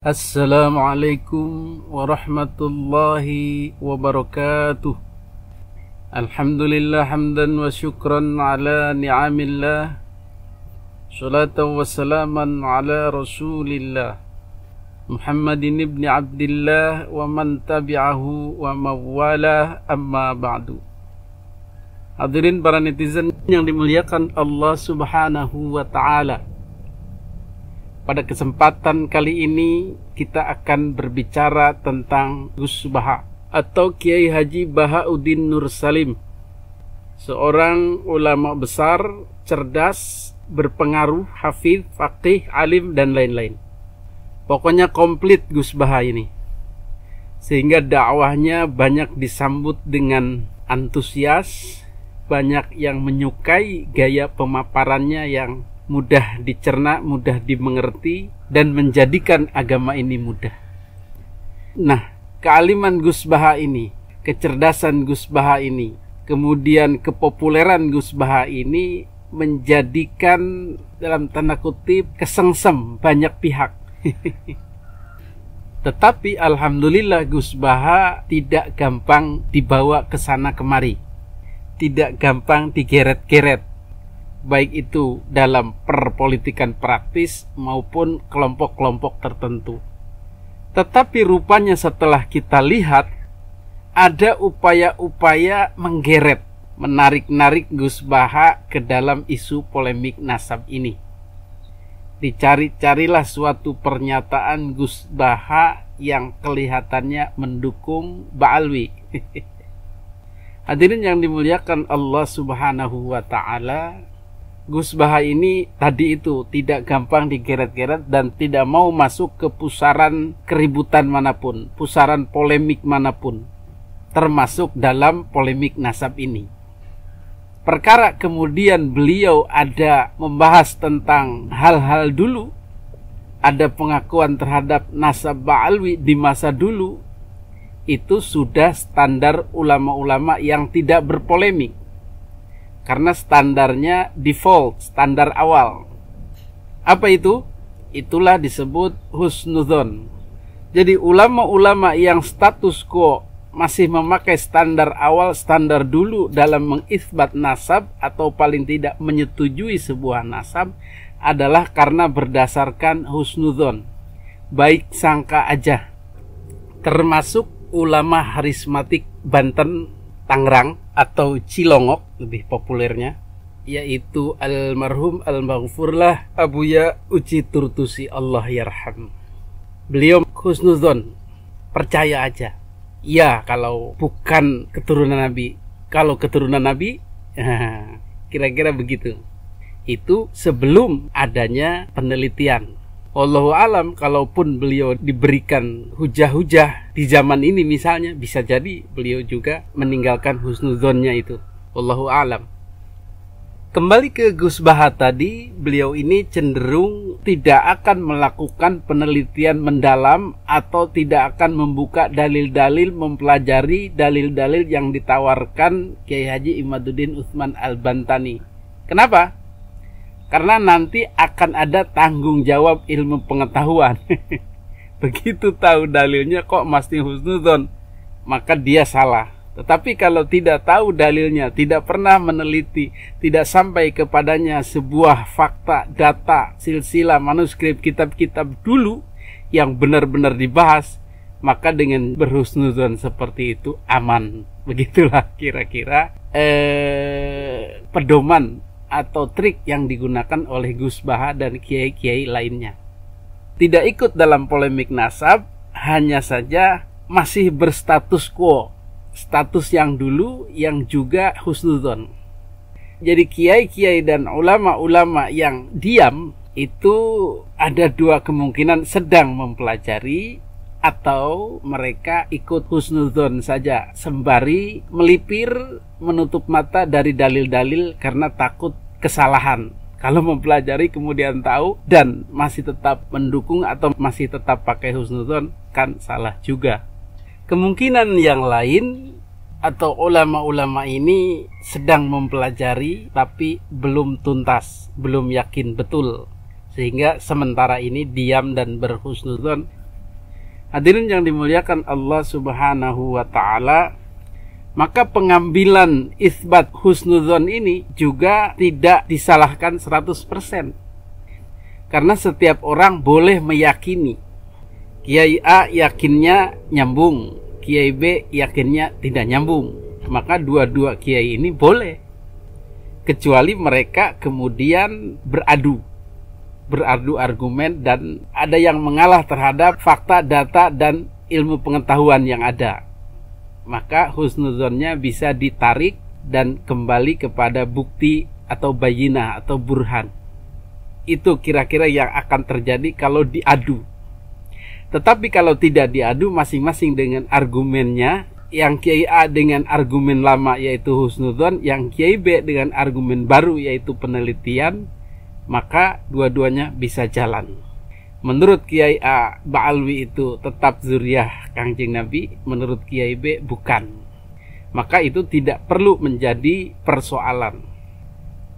Assalamualaikum warahmatullahi wabarakatuh. Alhamdulillah hamdan wa syukran ala ni'amillah. Salatan wa salaman ala rasulillah Muhammadin ibn Abdillah wa man tabi'ahu wa mawalah, amma ba'du. Hadirin para netizen yang dimuliakan Allah subhanahu wa ta'ala, pada kesempatan kali ini kita akan berbicara tentang Gus Baha atau Kiai Haji Bahauddin Nur Salim, seorang ulama besar, cerdas, berpengaruh, hafidh, faqih, alim, dan lain-lain. Pokoknya komplit Gus Baha ini, sehingga dakwahnya banyak disambut dengan antusias, banyak yang menyukai gaya pemaparannya yang mudah dicerna, mudah dimengerti, dan menjadikan agama ini mudah. Nah, kealiman Gus Baha ini, kecerdasan Gus Baha ini, kemudian kepopuleran Gus Baha ini menjadikan dalam tanda kutip kesengsem banyak pihak. Tetapi alhamdulillah Gus Baha tidak gampang dibawa ke sana kemari, tidak gampang digeret-geret, baik itu dalam perpolitikan praktis maupun kelompok-kelompok tertentu. Tetapi rupanya setelah kita lihat, ada upaya-upaya menggeret, menarik-narik Gus Baha ke dalam isu polemik nasab ini. Dicari-carilah suatu pernyataan Gus Baha yang kelihatannya mendukung Ba'alwi. Hadirin yang dimuliakan Allah subhanahu wa ta'ala, Gus Baha ini tadi itu tidak gampang digeret-geret dan tidak mau masuk ke pusaran keributan manapun, pusaran polemik manapun, termasuk dalam polemik nasab ini. Perkara kemudian beliau ada membahas tentang hal-hal dulu, ada pengakuan terhadap nasab Ba'alwi di masa dulu, itu sudah standar ulama-ulama yang tidak berpolemik. Karena standarnya default, standar awal. Apa itu? Itulah disebut husnudzon. Jadi ulama-ulama yang status quo masih memakai standar awal, standar dulu dalam mengisbat nasab atau paling tidak menyetujui sebuah nasab adalah karena berdasarkan husnudzon, baik sangka aja. Termasuk ulama harismatik Banten, Tangerang atau Cilongok lebih populernya, yaitu almarhum al-maghfurlah Abuya Uci Turtusi, Allah yarham. Beliau husnudzon, percaya aja. Ya, kalau bukan keturunan Nabi. Kalau keturunan Nabi, kira-kira begitu. Itu sebelum adanya penelitian. Wallahu alam, kalaupun beliau diberikan hujah-hujah di zaman ini misalnya, bisa jadi beliau juga meninggalkan husnudzonnya itu. Wallahu alam. Kembali ke Gus Baha tadi, beliau ini cenderung tidak akan melakukan penelitian mendalam atau tidak akan membuka dalil-dalil, mempelajari dalil-dalil yang ditawarkan Kiai Haji Imaduddin Utsman Al-Bantani. Kenapa? Karena nanti akan ada tanggung jawab ilmu pengetahuan. Begitu tahu dalilnya kok masih husnudzon, maka dia salah. Tetapi kalau tidak tahu dalilnya, tidak pernah meneliti, tidak sampai kepadanya sebuah fakta, data, silsilah, manuskrip, kitab-kitab dulu yang benar-benar dibahas, maka dengan berhusnudzon seperti itu aman. Begitulah kira-kira pedoman atau trik yang digunakan oleh Gus Baha dan kiai-kiai lainnya. Tidak ikut dalam polemik nasab, hanya saja masih berstatus quo, status yang dulu yang juga husnudzon. Jadi kiai-kiai dan ulama-ulama yang diam itu ada dua kemungkinan, sedang mempelajari atau mereka ikut husnudzon saja sembari melipir, menutup mata dari dalil-dalil karena takut kesalahan. Kalau mempelajari kemudian tahu dan masih tetap mendukung atau masih tetap pakai husnudzon, kan salah juga. Kemungkinan yang lain atau ulama-ulama ini sedang mempelajari tapi belum tuntas, belum yakin betul, sehingga sementara ini diam dan berhusnudzon Hadirin yang dimuliakan Allah Subhanahu wa taala, maka pengambilan isbat husnudzon ini juga tidak disalahkan 100%. Karena setiap orang boleh meyakini. Kiai A yakinnya nyambung, Kiai B yakinnya tidak nyambung. Maka dua-dua kiai ini boleh. Kecuali mereka kemudian beradu argumen dan ada yang mengalah terhadap fakta, data, dan ilmu pengetahuan yang ada. Maka husnudzonnya bisa ditarik dan kembali kepada bukti atau bayinah atau burhan. Itu kira-kira yang akan terjadi kalau diadu. Tetapi kalau tidak diadu, masing-masing dengan argumennya, yang Kiai A dengan argumen lama yaitu husnudzon, yang Kiai B dengan argumen baru yaitu penelitian, maka dua-duanya bisa jalan. Menurut Kiai A, Ba'alwi itu tetap zuriyah Kangjeng Nabi, menurut Kiai B bukan. Maka itu tidak perlu menjadi persoalan.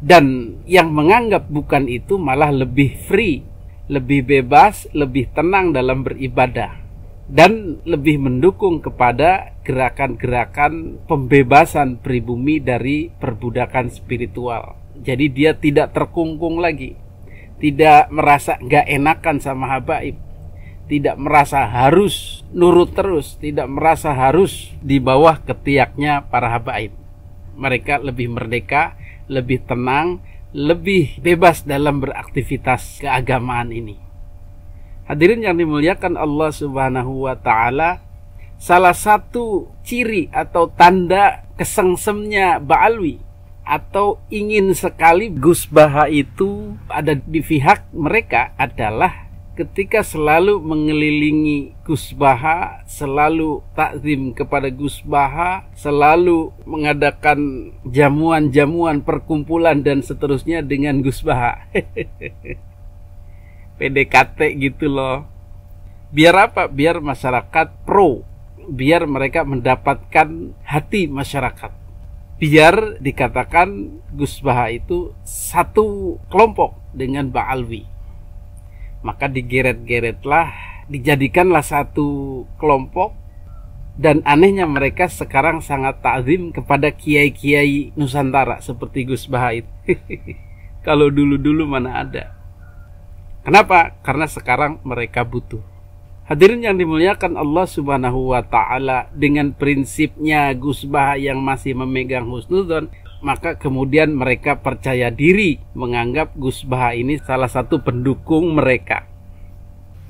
Dan yang menganggap bukan itu malah lebih free, lebih bebas, lebih tenang dalam beribadah, dan lebih mendukung kepada gerakan-gerakan pembebasan pribumi dari perbudakan spiritual. Jadi dia tidak terkungkung lagi, tidak merasa gak enakan sama habaib, tidak merasa harus nurut terus, tidak merasa harus di bawah ketiaknya para habaib. Mereka lebih merdeka, lebih tenang, lebih bebas dalam beraktivitas keagamaan ini. Hadirin yang dimuliakan Allah Subhanahu wa taala, salah satu ciri atau tanda kesengsemnya Ba'alwi atau ingin sekali Gus Baha itu ada di pihak mereka adalah ketika selalu mengelilingi Gus Baha, selalu takzim kepada Gus Baha, selalu mengadakan jamuan-jamuan, perkumpulan dan seterusnya dengan Gus Baha. PDKT gitu loh. Biar apa? Biar masyarakat pro, biar mereka mendapatkan hati masyarakat, biar dikatakan Gus Baha itu satu kelompok dengan Ba'alwi. Maka digeret-geretlah, dijadikanlah satu kelompok. Dan anehnya mereka sekarang sangat ta'zim kepada kiai-kiai Nusantara seperti Gus Baha itu. Kalau dulu-dulu mana ada. Kenapa? Karena sekarang mereka butuh. Hadirin yang dimuliakan Allah Subhanahu wa taala, dengan prinsipnya Gus Baha yang masih memegang husnudzon, maka kemudian mereka percaya diri menganggap Gus Baha ini salah satu pendukung mereka.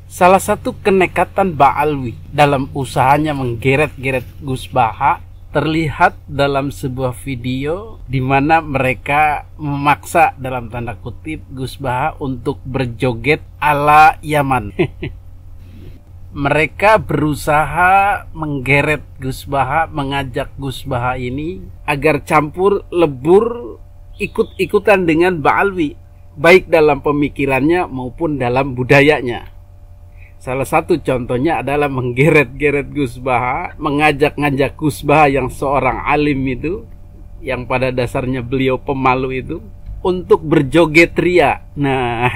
Salah satu kenekatan Ba'alwi dalam usahanya menggeret-geret Gus Baha terlihat dalam sebuah video di mana mereka memaksa dalam tanda kutip Gus Baha untuk berjoget ala Yaman. Mereka berusaha menggeret Gus Baha, mengajak Gus Baha ini agar campur lebur ikut-ikutan dengan Ba'alwi, baik dalam pemikirannya maupun dalam budayanya. Salah satu contohnya adalah menggeret-geret Gus Baha, mengajak-ngajak Gus Baha yang seorang alim itu, yang pada dasarnya beliau pemalu itu, untuk berjoget ria. Nah,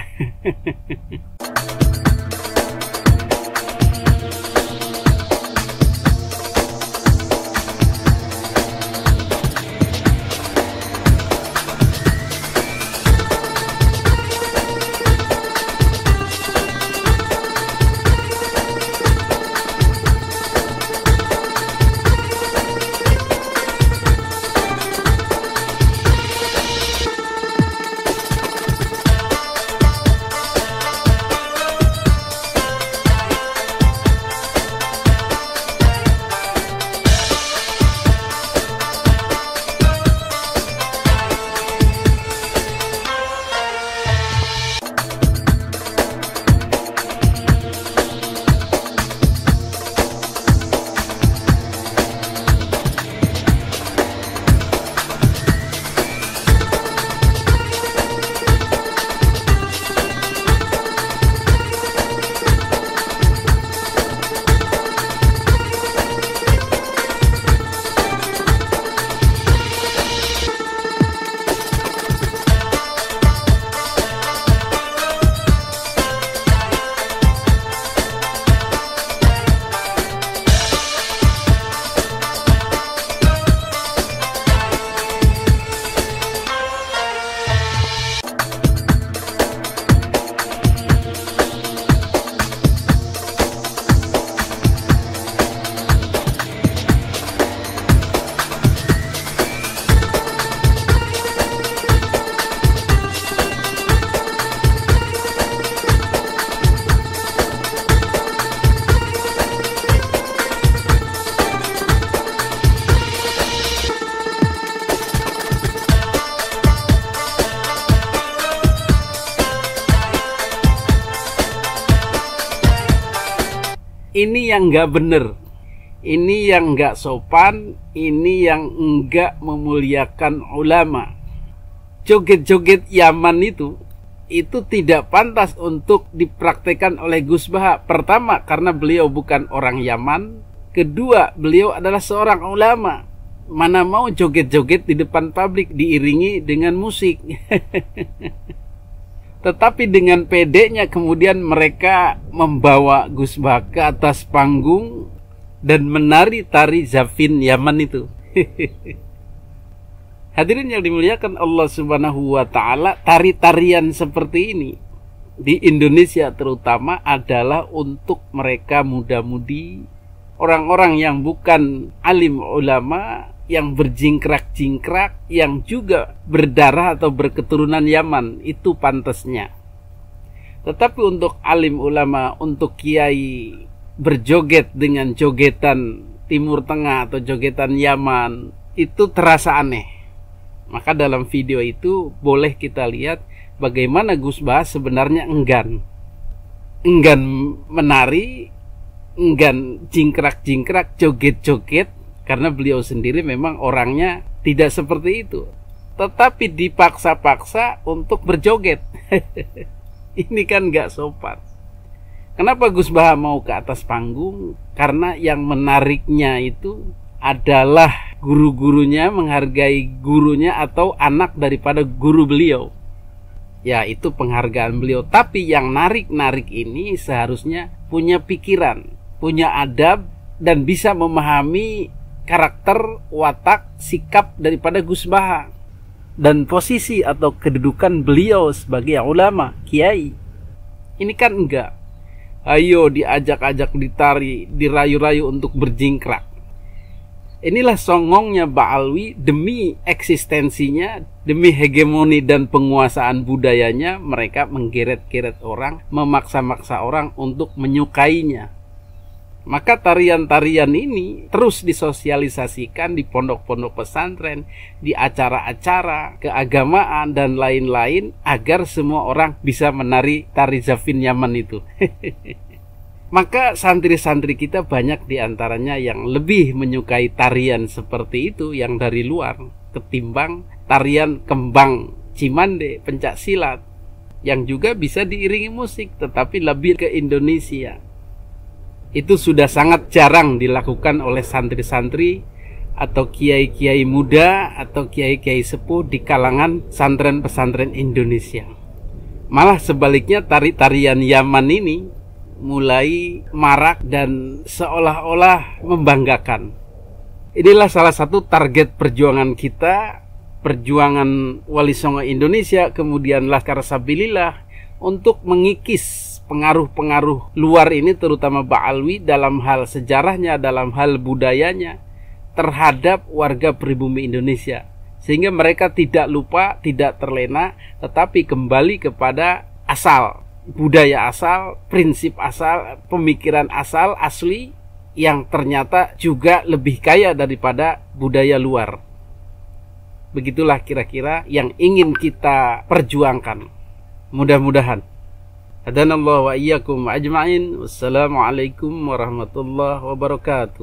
Ini yang nggak bener, ini yang nggak sopan, ini yang nggak memuliakan ulama. Joget-joget Yaman itu tidak pantas untuk dipraktekkan oleh Gus Baha. Pertama, karena beliau bukan orang Yaman. Kedua, beliau adalah seorang ulama. Mana mau joget-joget di depan publik diiringi dengan musik. Tetapi dengan pedenya kemudian mereka membawa Gus Baha ke atas panggung dan menari tari Zafin Yaman itu. Hadirin yang dimuliakan Allah Subhanahu wa Ta'ala, tari-tarian seperti ini di Indonesia terutama adalah untuk mereka muda-mudi, orang-orang yang bukan alim ulama, yang berjingkrak-jingkrak, yang juga berdarah atau berketurunan Yaman, itu pantasnya. Tetapi untuk alim ulama, untuk kiai berjoget dengan jogetan Timur Tengah atau jogetan Yaman, itu terasa aneh. Maka dalam video itu boleh kita lihat bagaimana Gus Baha sebenarnya enggan menari, enggan jingkrak-jingkrak, joget-joget, karena beliau sendiri memang orangnya tidak seperti itu. Tetapi dipaksa-paksa untuk berjoget. Ini kan gak sopan. Kenapa Gus Baha mau ke atas panggung? Karena yang menariknya itu adalah guru-gurunya, menghargai gurunya atau anak daripada guru beliau. Ya, itu penghargaan beliau. Tapi yang narik-narik ini seharusnya punya pikiran, punya adab, dan bisa memahami karakter, watak, sikap daripada Gus Baha dan posisi atau kedudukan beliau sebagai ulama, kiai. Ini kan enggak. Ayo diajak-ajak ditari, dirayu-rayu untuk berjingkrak. Inilah songongnya Ba'alwi. Demi eksistensinya, demi hegemoni dan penguasaan budayanya, mereka menggeret-geret orang, memaksa-maksa orang untuk menyukainya. Maka tarian-tarian ini terus disosialisasikan di pondok-pondok pesantren, di acara-acara keagamaan dan lain-lain, agar semua orang bisa menari tari Zafin Yaman itu. Maka santri-santri kita banyak diantaranya yang lebih menyukai tarian seperti itu yang dari luar, ketimbang tarian kembang Cimande, pencak silat, yang juga bisa diiringi musik tetapi lebih ke Indonesia. Itu sudah sangat jarang dilakukan oleh santri-santri atau kiai-kiai muda atau kiai-kiai sepuh di kalangan pesantren-pesantren Indonesia. Malah sebaliknya, tari-tarian Yaman ini mulai marak dan seolah-olah membanggakan. Inilah salah satu target perjuangan kita, perjuangan Wali Songo Indonesia, kemudian Laskar Sabilillah, untuk mengikis pengaruh-pengaruh luar ini, terutama Ba'alwi, dalam hal sejarahnya, dalam hal budayanya, terhadap warga pribumi Indonesia. Sehingga mereka tidak lupa, tidak terlena, tetapi kembali kepada asal, budaya asal, prinsip asal, pemikiran asal, asli, yang ternyata juga lebih kaya daripada budaya luar. Begitulah kira-kira yang ingin kita perjuangkan. Mudah-mudahan. Hadanallahu wa iyyakum ajma'in. Wassalamualaikum warahmatullahi wabarakatuh.